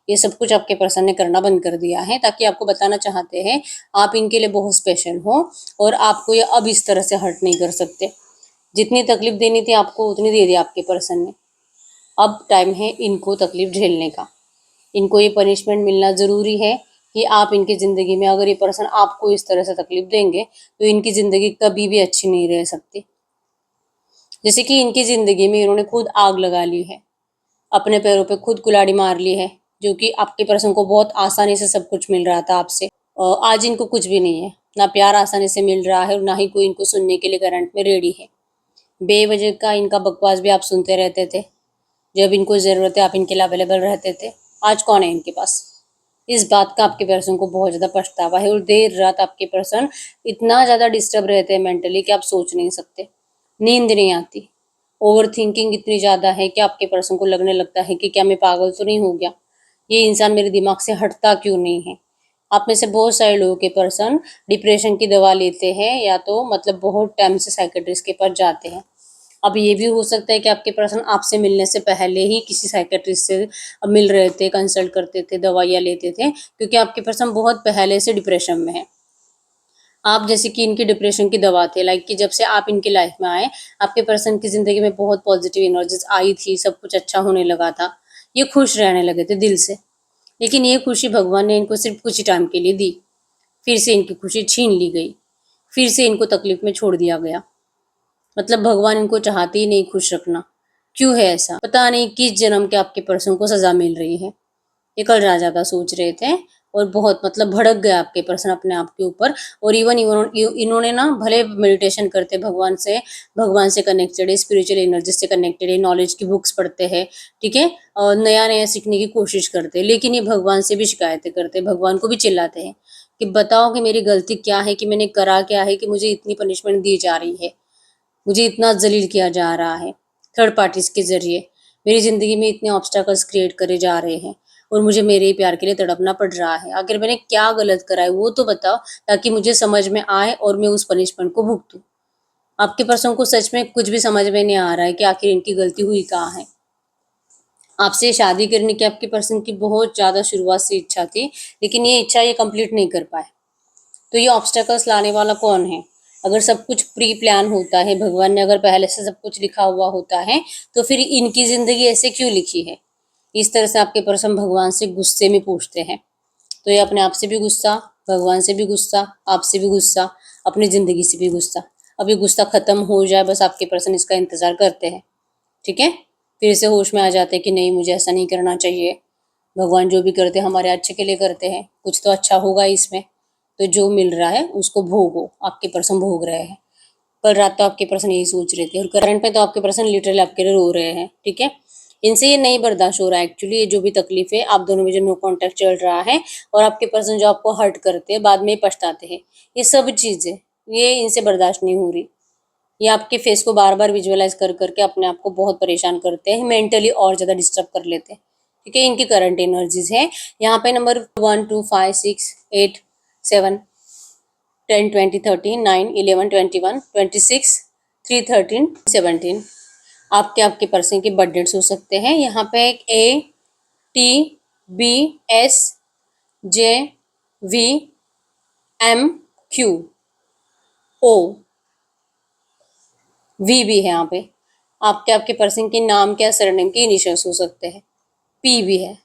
ये सब कुछ आपके पर्सन ने करना बंद कर दिया है, ताकि आपको बताना चाहते हैं आप इनके लिए बहुत स्पेशल हो, और आपको ये अब इस तरह से हर्ट नहीं कर सकते। जितनी तकलीफ देनी थी आपको उतनी दे दी आपके पर्सन ने। अब टाइम है इनको तकलीफ झेलने का, इनको ये पनिशमेंट मिलना ज़रूरी है कि आप इनकी ज़िंदगी में, अगर ये पर्सन आपको इस तरह से तकलीफ देंगे तो इनकी ज़िंदगी कभी भी अच्छी नहीं रह सकती। जैसे कि इनकी ज़िंदगी में इन्होंने खुद आग लगा ली है, अपने पैरों पे खुद कुल्हाड़ी मार ली है, जो कि आपके पर्सन को बहुत आसानी से सब कुछ मिल रहा था आपसे। आज इनको कुछ भी नहीं है, ना प्यार आसानी से मिल रहा है और ना ही कोई इनको सुनने के लिए करंट में रेडी है। बेवजह का इनका बकवास भी आप सुनते रहते थे, जब इनको ज़रूरत है आप इनके लिए अवेलेबल रहते थे। आज कौन है इनके पास? इस बात का आपके पर्सन को बहुत ज़्यादा पछतावा है, और देर रात आपके पर्सन इतना ज़्यादा डिस्टर्ब रहते हैं मेंटली कि आप सोच नहीं सकते। नींद नहीं आती, ओवर थिंकिंग इतनी ज़्यादा है कि आपके पर्सन को लगने लगता है कि क्या मैं पागल तो नहीं हो गया, ये इंसान मेरे दिमाग से हटता क्यों नहीं है। आप में से बहुत सारे लोगों के पर्सन डिप्रेशन की दवा लेते हैं, या तो मतलब बहुत टाइम से साइकेट्रिस्ट के पास जाते हैं। अब ये भी हो सकता है कि आपके पर्सन आपसे मिलने से पहले ही किसी साइकेट्रिस्ट से मिल रहे थे, कंसल्ट करते थे, दवाइयाँ लेते थे, क्योंकि आपके पर्सन बहुत पहले से डिप्रेशन में है। आप जैसे कि इनकी डिप्रेशन की दवा थे, लाइक कि जब से आप इनकी लाइफ में आए, आपके पर्सन की ज़िंदगी में बहुत पॉजिटिव एनर्जीज आई थी, सब कुछ अच्छा होने लगा था, ये खुश रहने लगे थे दिल से। लेकिन ये खुशी भगवान ने इनको सिर्फ कुछ ही टाइम के लिए दी, फिर से इनकी खुशी छीन ली गई, फिर से इनको तकलीफ में छोड़ दिया गया। मतलब भगवान इनको चाहते ही नहीं खुश रखना। क्यों है ऐसा, पता नहीं किस जन्म के आपके पर्सन को सजा मिल रही है। ये कल राजा का सोच रहे थे, और बहुत मतलब भड़क गया आपके पर्सन अपने आप के ऊपर। और इवन इन्होंने ना भले मेडिटेशन करते, भगवान से कनेक्टेड है, स्पिरिचुअल एनर्जी से कनेक्टेड है, नॉलेज की बुक्स पढ़ते हैं, ठीक है, और नया नया सीखने की कोशिश करते हैं, लेकिन ये भगवान से भी शिकायतें करते हैं, भगवान को भी चिल्लाते हैं कि बताओ कि मेरी गलती क्या है, कि मैंने करा क्या है कि मुझे इतनी पनिशमेंट दी जा रही है, मुझे इतना जलील किया जा रहा है थर्ड पार्टीज के जरिए, मेरी ज़िंदगी में इतने ऑब्स्टैकल्स क्रिएट करे जा रहे हैं। और मुझे मेरे ही प्यार के लिए तड़पना पड़ रहा है। आखिर मैंने क्या गलत करा है वो तो बताओ, ताकि मुझे समझ में आए और मैं उस पनिशमेंट को भुगतूं। आपके पर्सन को सच में कुछ भी समझ में नहीं आ रहा है कि आखिर इनकी गलती हुई कहाँ है। आपसे शादी करने की आपके पर्सन की बहुत ज़्यादा शुरुआत से इच्छा थी, लेकिन ये इच्छा ये कंप्लीट नहीं कर पाए। तो ये ऑब्स्टेकल्स लाने वाला कौन है? अगर सब कुछ प्री प्लान होता है, भगवान ने अगर पहले से सब कुछ लिखा हुआ होता है, तो फिर इनकी जिंदगी ऐसे क्यों लिखी है? इस तरह से आपके पर्सन भगवान से गुस्से में पूछते हैं। तो ये अपने आप से भी गुस्सा, भगवान से भी गुस्सा, आपसे भी गुस्सा, अपनी जिंदगी से भी गुस्सा। अब ये गुस्सा खत्म हो जाए, बस आपके पर्सन इसका इंतजार करते हैं। ठीक है, फिर से होश में आ जाते हैं कि नहीं, मुझे ऐसा नहीं करना चाहिए। भगवान जो भी करते हैं हमारे अच्छे के लिए करते हैं, कुछ तो अच्छा होगा इसमें। तो जो मिल रहा है उसको भोगो, आपके पर्सन भोग रहे हैं। कल रात तो आपके पर्सन यही सोच रहे थे, और करंट में तो आपके पर्सन लिटरली आपके लिए रो रहे हैं। ठीक है, इनसे ये नहीं बर्दाश्त हो रहा है एक्चुअली, ये जो भी तकलीफ है, आप दोनों में जो नो कॉन्टैक्ट चल रहा है, और आपके पर्सन जो आपको हर्ट करते हैं, बाद में पछताते हैं, ये सब चीजें ये इनसे बर्दाश्त नहीं हो रही। ये आपके फेस को बार बार विजुअलाइज कर करके अपने आप को बहुत परेशान करते हैं, मेंटली और ज्यादा डिस्टर्ब कर लेते हैं। ठीक है, इनकी करंट एनर्जीज है यहाँ पे नंबर 1 2 5 6 8 7 10 20 13 9 11 21 26 3 13 17। आपके पर्सन के बर्थ डेट्स हो सकते हैं। यहाँ पे एक ATBSJVMQ O वी भी है यहाँ पे। आपके पर्सन के नाम के या सरनेम के इनिशियल्स हो सकते हैं। पी भी है।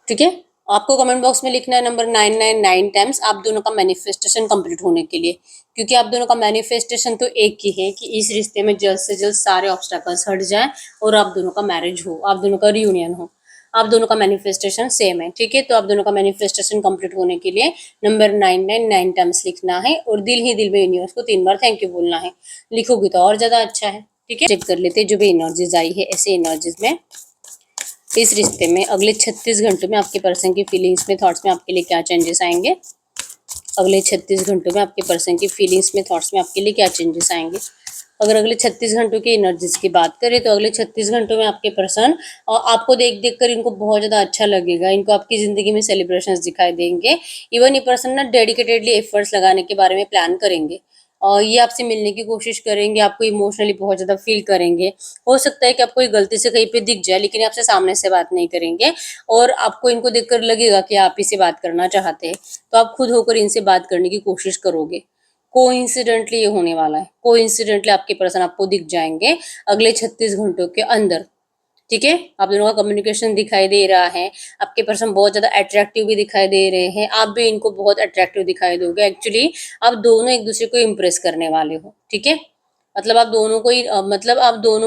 ठीक है, आपको कमेंट बॉक्स में लिखना है नंबर 999 टाइम्स आप दोनों का मैनिफेस्टेशन कंप्लीट होने के लिए, क्योंकि आप दोनों का मैनिफेस्टेशन तो एक ही है कि इस रिश्ते में जल्द से जल्द सारे ऑब्स्टैकल्स हट जाएं और आप दोनों का मैरिज हो, आप दोनों का रियूनियन हो। आप दोनों का मैनिफेस्टेशन सेम है। ठीक है, तो आप दोनों का मैनिफेस्टेशन कंप्लीट होने के लिए नंबर 999 टाइम्स लिखना है, और दिल ही दिल में यूनिवर्स को 3 बार थैंक यू बोलना है। लिखोगे तो और ज्यादा अच्छा है। ठीक है, चेक कर लेते हैं जो भी एनर्जीज आई है, ऐसे एनर्जीज में इस रिश्ते में अगले 36 घंटों में आपके पर्सन की फीलिंग्स में, थॉट्स में आपके लिए क्या चेंजेस आएंगे। अगले 36 घंटों में आपके पर्सन की फीलिंग्स में, थॉट्स में आपके लिए क्या चेंजेस आएंगे। अगर अगले 36 घंटों की एनर्जीज की बात करें, तो अगले 36 घंटों में आपके पर्सन आपको देख देख कर इनको बहुत ज़्यादा अच्छा लगेगा। इनको आपकी ज़िंदगी में सेलिब्रेशंस दिखाई देंगे। इवन ये पर्सन ना डेडिकेटेडली एफर्ट्स लगाने के बारे में प्लान करेंगे, और ये आपसे मिलने की कोशिश करेंगे, आपको इमोशनली बहुत ज़्यादा फील करेंगे। हो सकता है कि आपको ये गलती से कहीं पे दिख जाए, लेकिन ये आपसे सामने से बात नहीं करेंगे, और आपको इनको देखकर लगेगा कि आप इसे बात करना चाहते हैं, तो आप खुद होकर इनसे बात करने की कोशिश करोगे। कोइंसिडेंटली ये होने वाला है। कोइंसिडेंटली आपके पर्सन आपको दिख जाएंगे अगले 36 घंटों के अंदर। ठीक है, आप दोनों का कम्युनिकेशन दिखाई दे रहा है। आपके पर्सन बहुत ज्यादा अट्रैक्टिव भी दिखाई दे रहे हैं, आप भी इनको बहुत अट्रैक्टिव दिखाई दोगे। एक्चुअली आप दोनों एक दूसरे को इम्प्रेस करने वाले हो। ठीक है, मतलब आप दोनों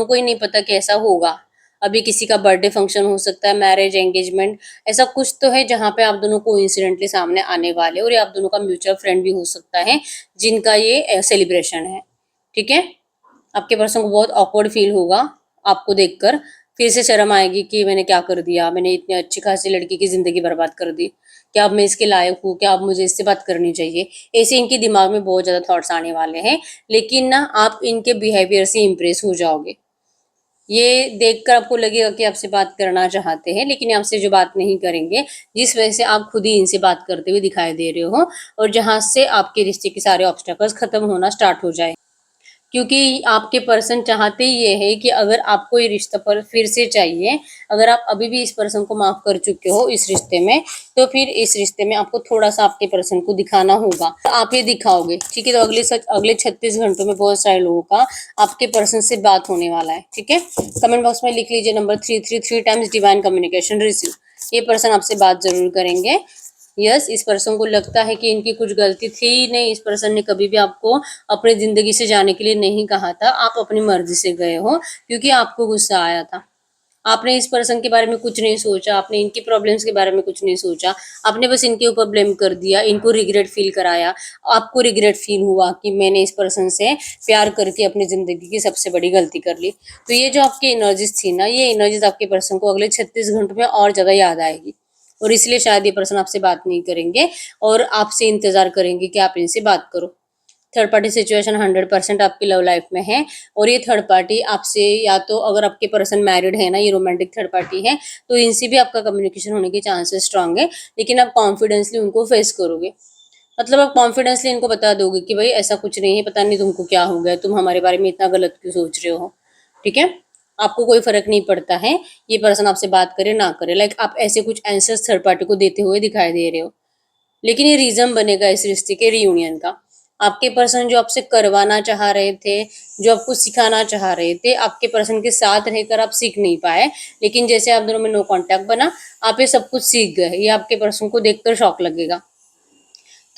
को ही नहीं पता कैसा होगा। अभी किसी का बर्थडे फंक्शन हो सकता है, मैरिज, एंगेजमेंट, ऐसा कुछ तो है जहाँ पे आप दोनों को इंसिडेंटली सामने आने वाले, और ये आप दोनों का म्यूचुअल फ्रेंड भी हो सकता है जिनका ये सेलिब्रेशन है। ठीक है, आपके पर्सन को बहुत ऑकवर्ड फील होगा आपको देखकर। फिर से शर्म आएगी कि मैंने क्या कर दिया, मैंने इतनी अच्छी खासी लड़की की जिंदगी बर्बाद कर दी, क्या अब मैं इसके लायक हूँ, क्या अब मुझे इससे बात करनी चाहिए। ऐसे इनके दिमाग में बहुत ज्यादा थॉट्स आने वाले हैं, लेकिन ना आप इनके बिहेवियर से इम्प्रेस हो जाओगे। ये देखकर आपको लगेगा कि आपसे बात करना चाहते हैं, लेकिन आपसे जो बात नहीं करेंगे, जिस वजह से आप खुद ही इनसे बात करते हुए दिखाई दे रहे हो, और जहां से आपके रिश्ते के सारे ऑब्स्टेकल्स खत्म होना स्टार्ट हो जाए। क्योंकि आपके पर्सन चाहते ही ये है कि अगर आपको ये रिश्ता पर फिर से चाहिए, अगर आप अभी भी इस पर्सन को माफ कर चुके हो इस रिश्ते में, तो फिर इस रिश्ते में आपको थोड़ा सा आपके पर्सन को दिखाना होगा। तो आप ये दिखाओगे। ठीक है, तो अगले 36 घंटों में बहुत सारे लोगों का आपके पर्सन से बात होने वाला है। ठीक है, कमेंट बॉक्स में लिख लीजिए number 333 times divine communication receive. ये पर्सन आपसे बात जरूर करेंगे। यस, इस पर्सन को लगता है कि इनकी कुछ गलती थी ही नहीं। इस पर्सन ने कभी भी आपको अपनी जिंदगी से जाने के लिए नहीं कहा था, आप अपनी मर्जी से गए हो क्योंकि आपको गुस्सा आया था। आपने इस पर्सन के बारे में कुछ नहीं सोचा, आपने इनकी प्रॉब्लम्स के बारे में कुछ नहीं सोचा, आपने बस इनके ऊपर ब्लेम कर दिया, इनको रिग्रेट फील कराया। आपको रिग्रेट फील हुआ कि मैंने इस पर्सन से प्यार करके अपनी जिंदगी की सबसे बड़ी गलती कर ली। तो ये जो आपकी एनर्जीज थी ना, ये एनर्जीज आपके पर्सन को अगले 36 घंटों में और ज्यादा याद आएगी, और इसलिए शायद ये पर्सन आपसे बात नहीं करेंगे और आपसे इंतजार करेंगे कि आप इनसे बात करो। थर्ड पार्टी सिचुएशन 100% आपकी लव लाइफ में है और ये थर्ड पार्टी आपसे, या तो अगर आपके पर्सन मैरिड है ना, ये रोमांटिक थर्ड पार्टी है, तो इनसे भी आपका कम्युनिकेशन होने के चांसेस स्ट्रांग है, लेकिन आप कॉन्फिडेंसली उनको फेस करोगे। मतलब आप कॉन्फिडेंसली इनको बता दोगे कि भाई ऐसा कुछ नहीं है, पता नहीं तुमको क्या हो गया, तुम हमारे बारे में इतना गलत क्यों सोच रहे हो, ठीक है। आपको कोई फर्क नहीं पड़ता है ये पर्सन आपसे बात करे ना करे, लाइक आप ऐसे कुछ आंसर्स थर्ड पार्टी को देते हुए दिखाई दे रहे हो, लेकिन ये रीजन बनेगा इस रिश्ते के रियूनियन का। आपके पर्सन जो आपसे करवाना चाह रहे थे, जो आपको सिखाना चाह रहे थे, आपके पर्सन के साथ रहकर आप सीख नहीं पाए, लेकिन जैसे आप दोनों में नो कांटेक्ट बना, आप ये सब कुछ सीख गए। ये आपके पर्सन को देखकर शौक लगेगा।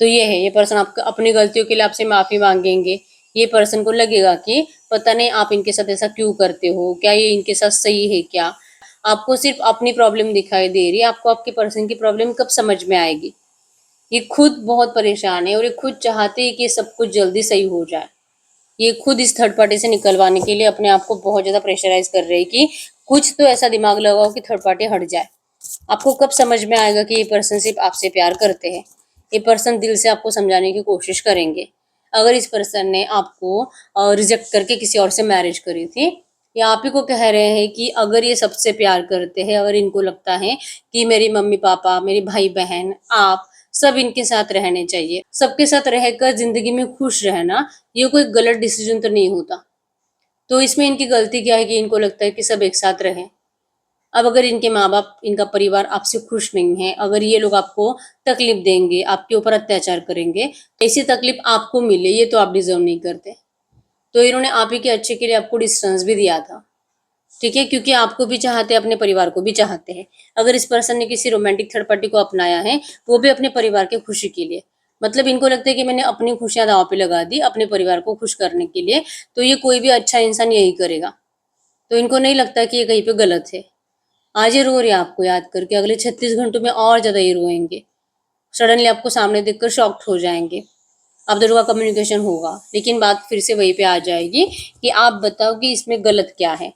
तो ये है, ये पर्सन आपको अपनी गलतियों के लिए आपसे माफी मांगेंगे। ये पर्सन को लगेगा कि पता नहीं आप इनके साथ ऐसा क्यों करते हो, क्या ये इनके साथ सही है क्या। आपको सिर्फ अपनी प्रॉब्लम दिखाई दे रही है, आपको आपके पर्सन की प्रॉब्लम कब समझ में आएगी। ये खुद बहुत परेशान है और ये खुद चाहते हैं कि सब कुछ जल्दी सही हो जाए। ये खुद इस थर्ड पार्टी से निकलवाने के लिए अपने आप को बहुत ज्यादा प्रेशराइज कर रहे हैं कि कुछ तो ऐसा दिमाग लगाओ कि थर्ड पार्टी हट जाए। आपको कब समझ में आएगा कि ये पर्सन सिर्फ आपसे प्यार करते हैं। ये पर्सन दिल से आपको समझाने की कोशिश करेंगे। अगर इस पर्सन ने आपको रिजेक्ट करके किसी और से मैरिज करी थी, या आप ही को कह रहे हैं कि अगर ये सबसे प्यार करते हैं, अगर इनको लगता है कि मेरी मम्मी पापा, मेरे भाई बहन, आप सब इनके साथ रहने चाहिए, सबके साथ रहकर जिंदगी में खुश रहना ये कोई गलत डिसीजन तो नहीं होता, तो इसमें इनकी गलती क्या है कि इनको लगता है कि सब एक साथ रहें। अब अगर इनके माँ बाप, इनका परिवार आपसे खुश नहीं है, अगर ये लोग आपको तकलीफ देंगे, आपके ऊपर अत्याचार करेंगे, ऐसी तकलीफ आपको मिले ये तो आप डिजर्व नहीं करते। तो इन्होंने आप ही के अच्छे के लिए आपको डिस्टेंस भी दिया था, ठीक है, क्योंकि आपको भी चाहते हैं, अपने परिवार को भी चाहते हैं। अगर इस पर्सन ने किसी रोमांटिक थर्ड पार्टी को अपनाया है, वो भी अपने परिवार के खुशी के लिए, मतलब इनको लगता है कि मैंने अपनी खुशियां दांव पे लगा दी अपने परिवार को खुश करने के लिए, तो ये कोई भी अच्छा इंसान यही करेगा। तो इनको नहीं लगता कि ये कहीं पे गलत है। आज ये रो रहे हैं आपको याद करके, अगले 36 घंटों में और ज्यादा ये रोएंगे। सडनली आपको सामने देखकर शॉक्ड हो जाएंगे। आप दोनों का कम्युनिकेशन होगा, लेकिन बात फिर से वहीं पे आ जाएगी कि आप बताओ कि इसमें गलत क्या है,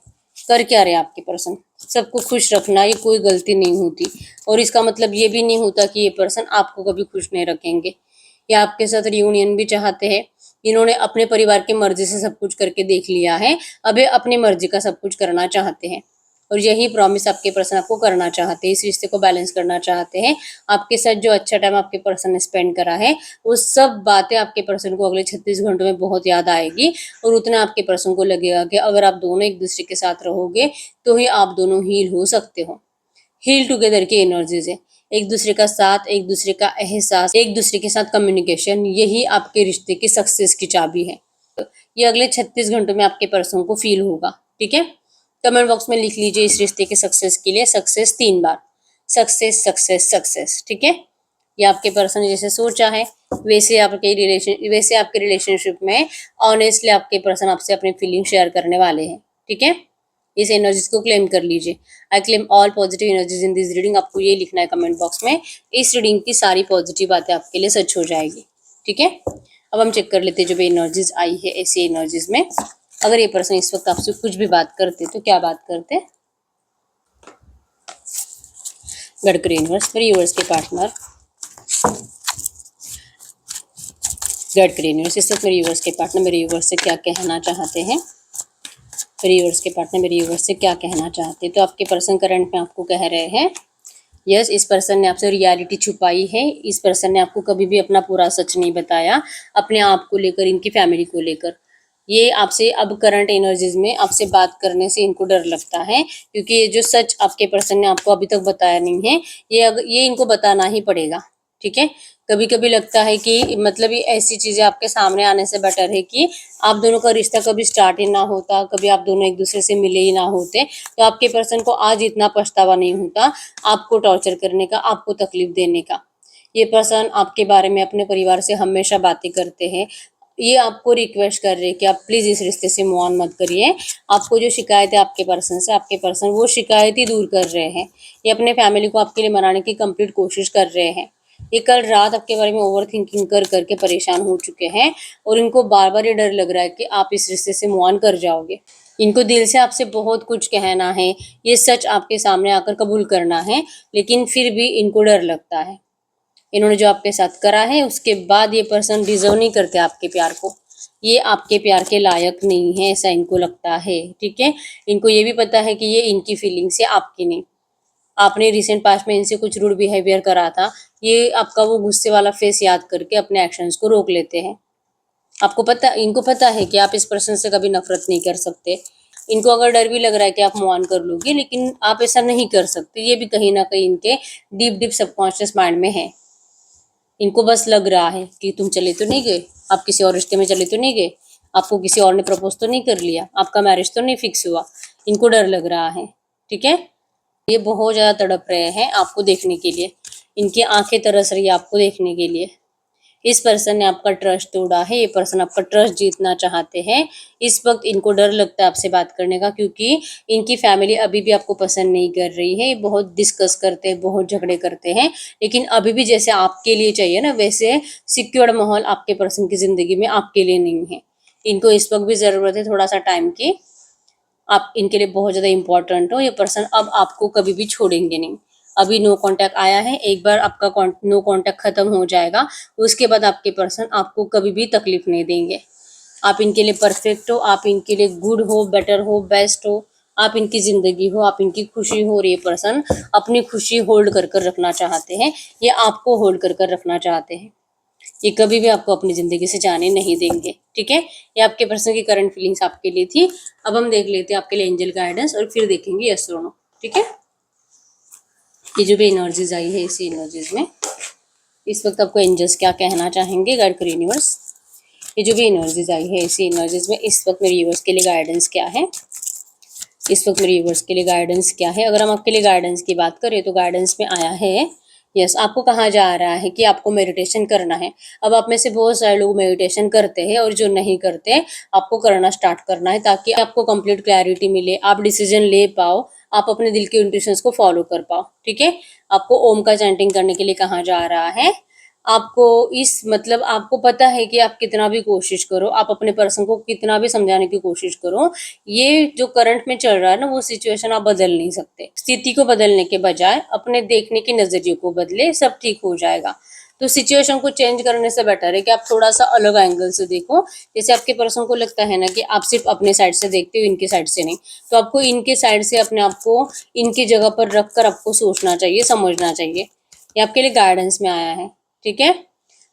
कर क्या रहे आपके पर्सन। सबको खुश रखना ये कोई गलती नहीं होती, और इसका मतलब ये भी नहीं होता कि ये पर्सन आपको कभी खुश नहीं रखेंगे। ये आपके साथ रियूनियन भी चाहते हैं। इन्होंने अपने परिवार की मर्जी से सब कुछ करके देख लिया है, अब ये अपनी मर्जी का सब कुछ करना चाहते हैं, और यही प्रॉमिस आपके पर्सन आपको करना चाहते हैं। इस रिश्ते को बैलेंस करना चाहते हैं। आपके साथ जो अच्छा टाइम आपके पर्सन ने स्पेंड करा है, वो सब बातें आपके पर्सन को अगले 36 घंटों में बहुत याद आएगी, और उतना आपके पर्सन को लगेगा कि अगर आप दोनों एक दूसरे के साथ रहोगे तो ही आप दोनों हील हो सकते हो। हील टुगेदर की एनर्जीज है, एक दूसरे का साथ, एक दूसरे का एहसास, एक दूसरे के साथ कम्युनिकेशन, यही आपके रिश्ते की सक्सेस की चाबी है। ये अगले 36 घंटों में आपके पर्सन को फील होगा, ठीक है। कमेंट बॉक्स में लिख लीजिए इस रिश्ते के सक्सेस के लिए सक्सेस 3 बार, सक्सेस सक्सेस सक्सेस, ठीक है। ये आपके पर्सन ने जैसे सोचा है वैसे आपके रिलेशनशिप में ऑनेस्टली आपके पर्सन आपसे अपनी फीलिंग शेयर करने वाले हैं, ठीक है। इस एनर्जीज को क्लेम कर लीजिए। I claim all positive energies in this reading. आपको ये लिखना है कमेंट बॉक्स में, इस रीडिंग की सारी पॉजिटिव बातें आपके लिए सच हो जाएगी, ठीक है। अब हम चेक कर लेते हैं जो भी एनर्जीज आई है ऐसी एनर्जीज में अगर ये पर्सन इस वक्त आपसे कुछ भी बात करते तो क्या बात करते। गॉड यूनिवर्स, मेरे यूनिवर्स के पार्टनर, गॉड यूनिवर्स, इस वक्त मेरे यूनिवर्स के पार्टनर मेरे यूनिवर्स से क्या कहना चाहते हैं। मेरे यूनिवर्स के पार्टनर मेरे यूनिवर्स से क्या कहना चाहते हैं। तो आपके पर्सन करंट में आपको कह रहे हैं यस, इस पर्सन ने आपसे रियलिटी छुपाई है। इस पर्सन ने आपको कभी भी अपना पूरा सच नहीं बताया, अपने आप को लेकर, इनकी फैमिली को लेकर। ये आपसे अब करंट एनर्जीज में आपसे बात करने से इनको डर लगता है, क्योंकि ये जो सच आपके पर्सन ने आपको अभी तक बताया नहीं है, ये इनको बताना ही पड़ेगा, ठीक है। कभी कभी लगता है कि मतलब ये ऐसी चीजें आपके सामने आने से बेटर है कि आप दोनों का रिश्ता कभी स्टार्ट ही ना होता, कभी आप दोनों एक दूसरे से मिले ही ना होते, तो आपके पर्सन को आज इतना पछतावा नहीं होता आपको टॉर्चर करने का, आपको तकलीफ देने का। ये पर्सन आपके बारे में अपने परिवार से हमेशा बातें करते हैं। ये आपको रिक्वेस्ट कर रहे हैं कि आप प्लीज इस रिश्ते से मूव ऑन मत करिए। आपको जो शिकायत है आपके पर्सन से, आपके पर्सन वो शिकायत ही दूर कर रहे हैं। ये अपने फैमिली को आपके लिए मनाने की कंप्लीट कोशिश कर रहे हैं। ये कल रात आपके बारे में ओवर थिंकिंग कर करके परेशान हो चुके हैं, और इनको बार बार ये डर लग रहा है कि आप इस रिश्ते से मूव ऑन कर जाओगे। इनको दिल से आपसे बहुत कुछ कहना है, ये सच आपके सामने आकर कबूल करना है, लेकिन फिर भी इनको डर लगता है। इन्होंने जो आपके साथ करा है उसके बाद ये पर्सन डिजर्व नहीं करते आपके प्यार को, ये आपके प्यार के लायक नहीं है, ऐसा इनको लगता है। ठीक है, इनको ये भी पता है कि ये इनकी फीलिंग्स है, आपकी नहीं। आपने रिसेंट पास्ट में इनसे कुछ रूड बिहेवियर करा था, ये आपका वो गुस्से वाला फेस याद करके अपने एक्शंस को रोक लेते हैं। आपको पता, इनको पता है कि आप इस पर्सन से कभी नफरत नहीं कर सकते। इनको अगर डर भी लग रहा है कि आप मूव ऑन कर लोगे, लेकिन आप ऐसा नहीं कर सकते, ये भी कहीं ना कहीं इनके डीप डीप सबकॉन्शियस माइंड में है। इनको बस लग रहा है कि तुम चले तो नहीं गए, आप किसी और रिश्ते में चले तो नहीं गए, आपको किसी और ने प्रपोज तो नहीं कर लिया, आपका मैरिज तो नहीं फिक्स हुआ। इनको डर लग रहा है। ठीक है, ये बहुत ज्यादा तड़प रहे हैं आपको देखने के लिए, इनकी आंखें तरस रही है आपको देखने के लिए। इस पर्सन ने आपका ट्रस्ट तोड़ा है, ये पर्सन आपका ट्रस्ट जीतना चाहते हैं। इस वक्त इनको डर लगता है आपसे बात करने का, क्योंकि इनकी फैमिली अभी भी आपको पसंद नहीं कर रही है। बहुत डिस्कस करते हैं, बहुत झगड़े करते हैं, लेकिन अभी भी जैसे आपके लिए चाहिए ना, वैसे सिक्योर्ड माहौल आपके पर्सन की जिंदगी में आपके लिए नहीं है। इनको इस वक्त भी जरूरत है थोड़ा सा टाइम की, आप इनके लिए बहुत ज्यादा इंपॉर्टेंट हो। ये पर्सन अब आपको कभी भी छोड़ेंगे नहीं। अभी नो कांटेक्ट आया है, एक बार आपका नो कांटेक्ट खत्म हो जाएगा, उसके बाद आपके पर्सन आपको कभी भी तकलीफ नहीं देंगे। आप इनके लिए परफेक्ट हो, आप इनके लिए गुड हो, बेटर हो, बेस्ट हो, आप इनकी जिंदगी हो, आप इनकी खुशी हो। और ये पर्सन अपनी खुशी होल्ड कर कर रखना चाहते हैं, ये आपको होल्ड कर कर रखना चाहते हैं। ये कभी भी आपको अपनी जिंदगी से जाने नहीं देंगे। ठीक है, ये आपके पर्सन की करंट फीलिंग्स आपके लिए थी। अब हम देख लेते हैं आपके लिए एंजल गाइडेंस और फिर देखेंगे यस और नो। ठीक है, ये जो भी एनर्जीज आई है इसी एनर्जीज में इस वक्त आपको एंजल्स क्या कहना चाहेंगे, गाइड कर यूनिवर्स। ये जो भी एनर्जीज आई है इसी एनर्जीज में इस वक्त मेरे यूनिवर्स के लिए गाइडेंस क्या है, इस वक्त मेरे यूनिवर्स के लिए गाइडेंस क्या है। अगर हम आपके लिए गाइडेंस की बात करें तो गाइडेंस में आया है यस, आपको कहा जा रहा है कि आपको मेडिटेशन करना है। अब आप में से बहुत सारे लोग मेडिटेशन करते हैं और जो नहीं करते, आपको करना स्टार्ट करना है ताकि आपको कंप्लीट क्लैरिटी मिले, आप डिसीजन ले पाओ, आप अपने दिल के इंट्यूशंस को फॉलो कर पाओ। ठीक है, आपको ओम का चैंटिंग करने के लिए कहा जा रहा है। आपको इस मतलब आपको पता है कि आप कितना भी कोशिश करो, आप अपने पर्सन को कितना भी समझाने की कोशिश करो, ये जो करंट में चल रहा है ना, वो सिचुएशन आप बदल नहीं सकते। स्थिति को बदलने के बजाय अपने देखने के नजरिए को बदले, सब ठीक हो जाएगा। तो सिचुएशन को चेंज करने से बेटर है कि आप थोड़ा सा अलग एंगल से देखो। जैसे आपके पर्सन को लगता है ना कि आप सिर्फ अपने साइड से देखते हो, इनके साइड से नहीं, तो आपको इनके साइड से अपने आप को इनकी जगह पर रखकर आपको सोचना चाहिए, समझना चाहिए। ये आपके लिए गाइडेंस में आया है। ठीक है,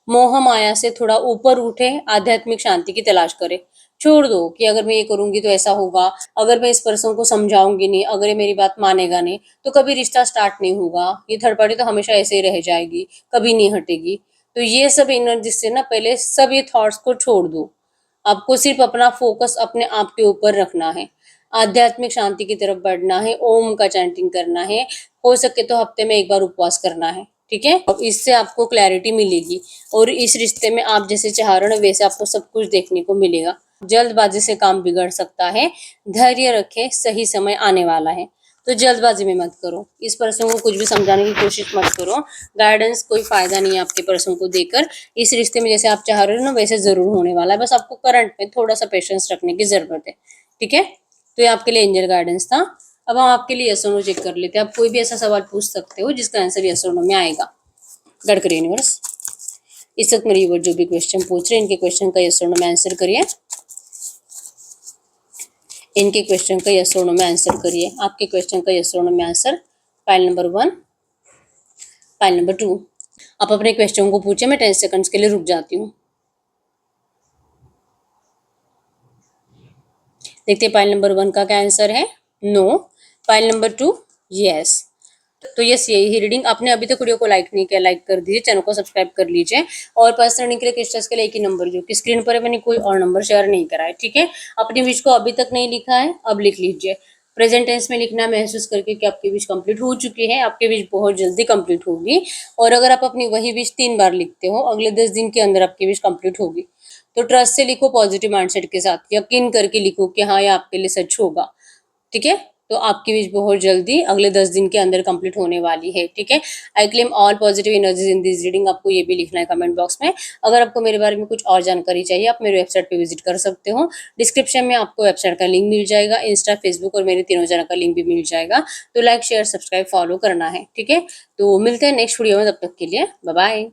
मोह माया से थोड़ा ऊपर उठे, आध्यात्मिक शांति की तलाश करे। छोड़ दो कि अगर मैं ये करूंगी तो ऐसा होगा, अगर मैं इस पर्सन को समझाऊंगी नहीं, अगर ये मेरी बात मानेगा नहीं, तो कभी रिश्ता स्टार्ट नहीं होगा, ये थर्ड पार्टी तो हमेशा ऐसे ही रह जाएगी, कभी नहीं हटेगी। तो ये सब एनर्जी से ना पहले सब ये थॉट्स को छोड़ दो। आपको सिर्फ अपना फोकस अपने आप के ऊपर रखना है, आध्यात्मिक शांति की तरफ बढ़ना है, ओम का चैंटिंग करना है, हो सके तो हफ्ते में एक बार उपवास करना है। ठीक है, अब इससे आपको क्लैरिटी मिलेगी और इस रिश्ते में आप जैसे चाह रहे हो ना वैसे आपको सब कुछ देखने को मिलेगा। जल्दबाजी से काम बिगड़ सकता है, धैर्य रखे, सही समय आने वाला है। तो जल्दबाजी में मत करो, इस पर्सन को कुछ भी समझाने की कोशिश मत करो। गाइडेंस कोई फायदा नहीं है आपके पर्सन को देकर। इस रिश्ते में जैसे आप चाह रहे हो ना वैसे जरूर होने वाला है, बस आपको करंट में थोड़ा सा पेशेंस रखने की जरूरत है। ठीक है, तो ये आपके लिए एंजल गाइडेंस था। अब हम आपके लिए यस और नो चेक कर लेते हैं। आप कोई भी ऐसा सवाल पूछ सकते हो जिसका आंसर यस और नो में आएगा। गडकरी यूनिवर्स, इस वक्त मेरी जो भी क्वेश्चन पूछ रहे हैं इनके क्वेश्चन का यस और नो में आंसर करिए, इनके क्वेश्चन का यस और नो में आंसर करिए। आपके क्वेश्चन का यस और नो में answer file number 1, file number 2। आप अपने क्वेश्चन को पूछे, मैं 10 सेकंड्स के लिए रुक जाती हूँ। देखते हैं फाइल नंबर 1 का क्या आंसर है, नो। File number 2 yes. तो यस, यही ही रीडिंग। आपने अभी तक वीडियो को लाइक नहीं किया, लाइक कर दीजिए, चैनल को सब्सक्राइब कर लीजिए। और पर्सनल रीडिंग के लिए क्रिस्टल्स के लिए एक ही नंबर जो कि स्क्रीन पर है, मैंने कोई और नंबर शेयर नहीं करा है। ठीक है, अपनी विश को अभी तक नहीं लिखा है, अब लिख लीजिए। प्रेजेंट टेंस में लिखना, महसूस करके कि आपकी विश कंप्लीट हो चुकी है, आपकी विश बहुत जल्दी कंप्लीट होगी। और अगर आप अपनी वही विश 3 बार लिखते हो, अगले 10 दिन के अंदर आपकी विश कंप्लीट होगी। तो ट्रस्ट से लिखो, पॉजिटिव माइंडसेट के साथ यकीन करके लिखो कि हाँ ये आपके लिए सच होगा। ठीक है, तो आपकी विश बहुत जल्दी अगले 10 दिन के अंदर कंप्लीट होने वाली है, ठीक है। I claim all positive energies in this reading, आपको ये भी लिखना है कमेंट बॉक्स में। अगर आपको मेरे बारे में कुछ और जानकारी चाहिए, आप मेरे वेबसाइट पे विजिट कर सकते हो। डिस्क्रिप्शन में आपको वेबसाइट का लिंक मिल जाएगा, इंस्टा, फेसबुक और मेरे तीनों चैनल का लिंक भी मिल जाएगा। तो लाइक, शेयर, सब्सक्राइब, फॉलो करना है, ठीक है। तो मिलते हैं नेक्स्ट वीडियो में, तब तक के लिए बाय बाय।